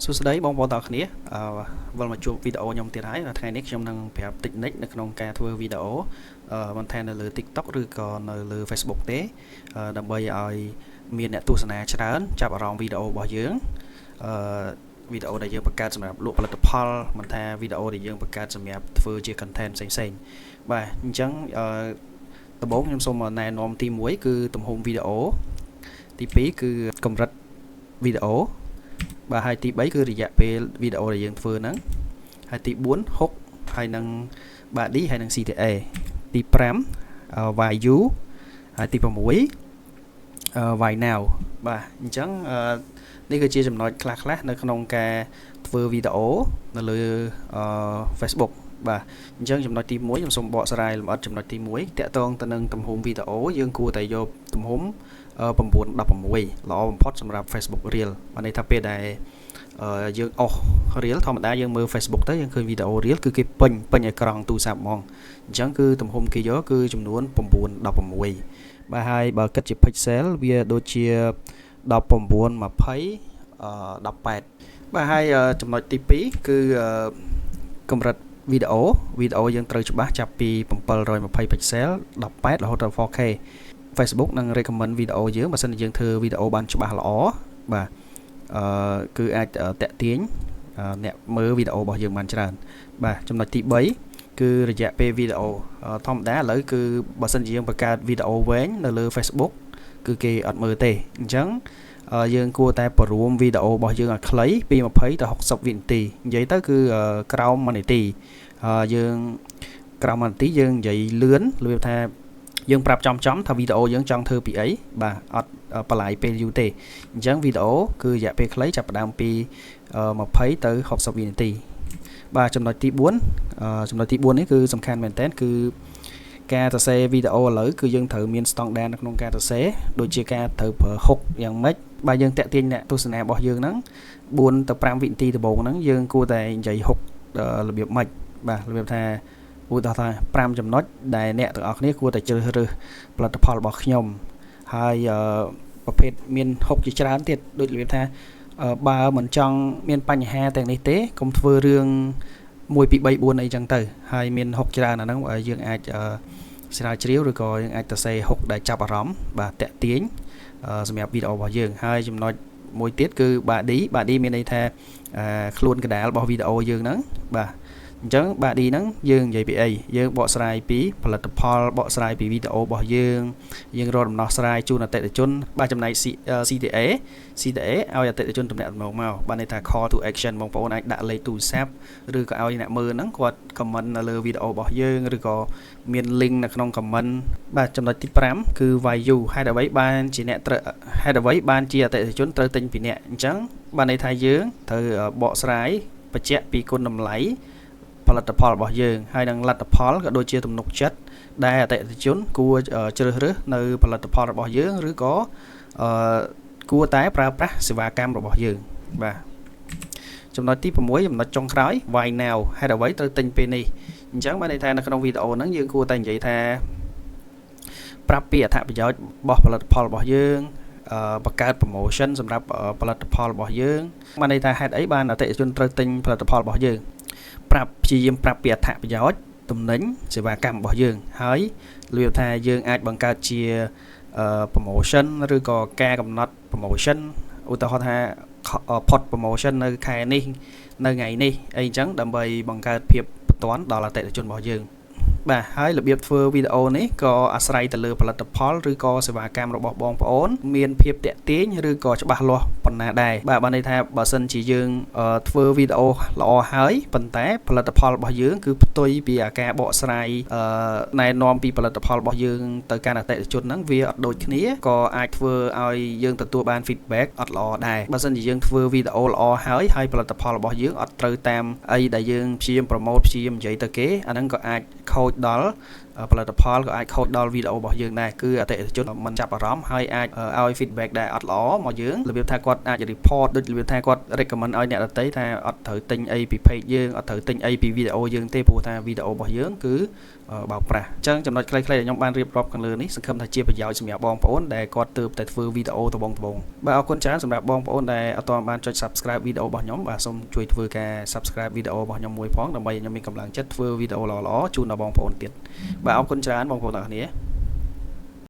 សួស្តីបងប្អូនទាំងអស់គ្នាវិលមកជួបវីដេអូខ្ញុំទៀតហើយថ្ងៃនេះខ្ញុំនឹងប្រាប់តិចនិចនៅក្នុងការធ្វើវីដេអូមិនថានៅលើ TikTok ឬក៏នៅលើ Facebook ទេដើម្បីឲ្យមានអ្នកទស្សនាច្រើនចាប់អារម្មណ៍វីដេអូរបស់យើងវីដេអូដែលយើងបង្កើតសម្រាប់លក់ផលិតផលមិនថាវីដេអូដែលយើងបង្កើតសម្រាប់ធ្វើជា content ផ្សេងៗបាទអញ្ចឹងដំបូងខ្ញុំសូមណែនាំទី1គឺទំហំវីដេអូទី2គឺកម្រិតវីដេអូបាទហើយទី3គឺរយៈពេលវីដេអូដែលយើងធ្វើហ្នឹងហើយទី4 hook ហើយនឹង body ហើយនឹង CTA ទី5 value ហើយទី6 why now បាទអញ្ចឹងនេះគឺជាចំណុចខ្លះៗនៅក្នុងការធ្វើវីដេអូនៅលើFacebook បាទអញ្ចឹងចំណុចទី1ខ្ញុំសូមបកស្រាយលម្អិតចំណុចទី1តាក់ទងទៅនឹងទំហំវីដេអូយើងគួរតែយកទំហំ9:16ល្អបំផុតសម្រាប់ Facebook Reel បានន័យថាពេលដែលយើងអស់ Reel ធម្មតាយើងមើល Facebook ទៅយើងឃើញវីដេអូ Reel គឺគេពេញអេក្រង់ទូរស័ព្ទហ្មងអញ្ចឹងគឺទំហំគេយកគឺចំនួន9:16បាទហើយបើគិតជា pixel វាដូចជា19 20 18បាទហើយចំណុចទី2គឺកម្រិតវីដេអូយើងត្រូវច្បាស់ចាប់ពី720 pixel 18រហូតដល់ 4K Facebook នឹង recommend វីដេអូយើងបើសិនជាយើងធ្វើវីដេអូបានច្បាស់ល្អបាទគឺអាចតាក់ទាញអ្នកមើលវីដេអូរបស់យើងបានច្រើនបាទចំណុចទី3គឺរយៈពេលវីដេអូធម្មតាឥឡូវគឺបើសិនជាយើងបង្កើតវីដេអូវែងនៅលើ Facebook គឺគេអត់មើលទេអញ្ចឹងយើងគួរតែបរួមវីដេអូរបស់យើងឲ្យខ្លីពី20ទៅ60វិនាទីនិយាយទៅគឺក្រោម1នាទីយើងក្រោម1នាទីយើងនិយាយលឿនរបៀបថាយើងប្រាប់ចំថាវីដេអូយើងចង់ធ្វើពីអីបាទអត់បន្លាយពេលយូរទេអញ្ចឹងវីដេអូគឺរយៈពេលខ្លីចាប់ផ្ដើមពី20ទៅ60វិនាទីបាទចំណុចទី4នេះគឺសំខាន់មែនតើគឺការសរសេរវីដេអូឥឡូវគឺយើងត្រូវមានស្តង់ដារនៅក្នុងការសរសេរដូចជាការត្រូវប្រើ hook យ៉ាងម៉េចបើយើងតាក់ទាញអ្នកទស្សនារបស់យើងហ្នឹង4ទៅ5វិនាទីដំបូងហ្នឹងយើងគួរតែនិយាយ hook របៀបម៉េចបាទរបៀបថាឧទាហរណ៍ថា5ចំណុចដែលអ្នកទាំងអស់គ្នាគួរតែជ្រើសរើសផលិតផលរបស់ខ្ញុំហើយប្រភេទមាន hook ជាច្រើនទៀតដូចរបៀបថាបើមិនចង់មានបញ្ហាទាំងនេះទេកុំធ្វើរឿង1 2 3 4អីចឹងទៅហើយមាន hook ច្រើនអាហ្នឹងយើងអាចស្រាវជ្រាវឬក៏យើងអាចទៅសេ hook ដែលចាប់អារម្មណ៍បាទតាក់ទាញសម្រាប់វីដេអូរបស់យើងហើយចំណុចមួយទៀតគឺ body មានន័យថាខ្លួនកណ្ដាលរបស់វីដេអូយើងហ្នឹងបាទអញ្ចឹង body ហ្នឹងយើងនិយាយពីអីយើងបកស្រាយពីផលិតផលបកស្រាយពីវីដេអូរបស់យើងរកដំណោះស្រាយជូនអតិថិជនបាទចំណែក CTA ឲ្យអតិថិជនទំនាក់ទំនងមកបាទន័យថា call to action បងប្អូនអាចដាក់លេខទូរស័ព្ទឬក៏ឲ្យអ្នកមើលហ្នឹងគាត់ comment នៅលើវីដេអូរបស់យើងឬក៏មាន link នៅក្នុង comment បាទចំណុចទី5គឺ value ហេតុអ្វីបានជាអ្នកត្រូវហេតុអ្វីបានជាអតិថិជនត្រូវទិញពីអ្នកអញ្ចឹងបាទន័យថាយើងត្រូវបកស្រាយបញ្ជាក់ពីគុណតម្លៃផលិតផលរបស់យើងហើយនឹងលទ្ធផលក៏ដូចជាទំនុកចិត្តដែលអតិថិជនគួរជ្រើសរើសនៅផលិតផលរបស់យើងឬក៏គួរតែប្រើប្រាស់សេវាកម្មរបស់យើងបាទចំណុចទី6ចំណុចចុងក្រោយ why now ហេតុអ្វីត្រូវទិញពេលនេះអញ្ចឹងបានន័យថានៅក្នុងវីដេអូហ្នឹងយើងគួរតែនិយាយថាប្រាប់ពីអត្ថប្រយោជន៍របស់ផលិតផលរបស់យើងបង្កើត promotion សម្រាប់ផលិតផលរបស់យើងបានន័យថាហេតុអីបានអតិថិជនត្រូវទិញផលិតផលរបស់យើងព្យាយាមប្រាប់ពីអត្ថប្រយោជន៍ទំនិញសេវាកម្មរបស់យើងហើយរបៀបថាយើងអាចបង្កើតជា promotion ឬក៏ការកំណត់ promotion ឧទាហរណ៍ថា pot promotion នៅខែនេះនៅថ្ងៃនេះអីអញ្ចឹងដើម្បីបង្កើតភាពបន្ទាន់ដល់អតិថិជនរបស់យើងបាទហើយរបៀបធ្វើវីដេអូនេះក៏អាស្រ័យទៅលើផលិតផលឬក៏សេវាកម្មរបស់បងប្អូនមានភាពតាក់ទាញឬក៏ច្បាស់លាស់ប៉ុណ្ណាដែរបាទបានន័យថាបើសិនជាយើងធ្វើវីដេអូល្អហើយប៉ុន្តែផលិតផលរបស់យើងគឺផ្ទុយពីអាការបកស្រាយណែនាំពីផលិតផលរបស់យើងទៅកាន់អតិថិជនហ្នឹងវាអត់ដូចគ្នាក៏អាចធ្វើឲ្យយើងទទួលបាន feedback អត់ល្អដែរបើសិនជាយើងធ្វើវីដេអូល្អហើយផលិតផលរបស់យើងអត់ត្រូវតាមអីដែលយើងព្យាយាម promote ព្យាយាមនិយាយទៅគេអាហ្នឹងក៏អាចខូចដល់ ផលិតផលក៏អាចខូចដល់វីដេអូរបស់យើងដែរគឺអតិថិជនមិនចាប់អារម្មណ៍ហើយអាចឲ្យ feedback ដែលអត់ល្អមកយើងរបៀបថាគាត់អាច report ដូចរបៀបថាគាត់ recommend ឲ្យអ្នកដទៃថាអត់ត្រូវទិញអីពី page យើងអត់ត្រូវទិញអីពីវីដេអូយើងទេព្រោះថាវីដេអូរបស់យើងគឺបោកប្រាស់អញ្ចឹងចំណុចខ្លីៗដែលខ្ញុំបានរៀបរាប់ខាងលើនេះសង្ឃឹមថាជាប្រយោជន៍សម្រាប់បងប្អូនដែលគាត់ទើបតែធ្វើវីដេអូដំបូងបាទអរគុណច្រើនសម្រាប់បងប្អូនដែលអត់ទាន់បានចុច subscribe វីដេអូរបស់ខ្ញុំបាទសូមជួយធ្វើការ subscribe វីដេអូរបស់ខ្ញុំមួយផងដើម្បីឲ្យខ្ញុំមានកម្លាំងចិត្តធ្វើវីដេអូល្អៗជូនដល់បងប្អូនទៀតបាទអរគុណច្រើនបងប្អូនទាំងអស់គ្នា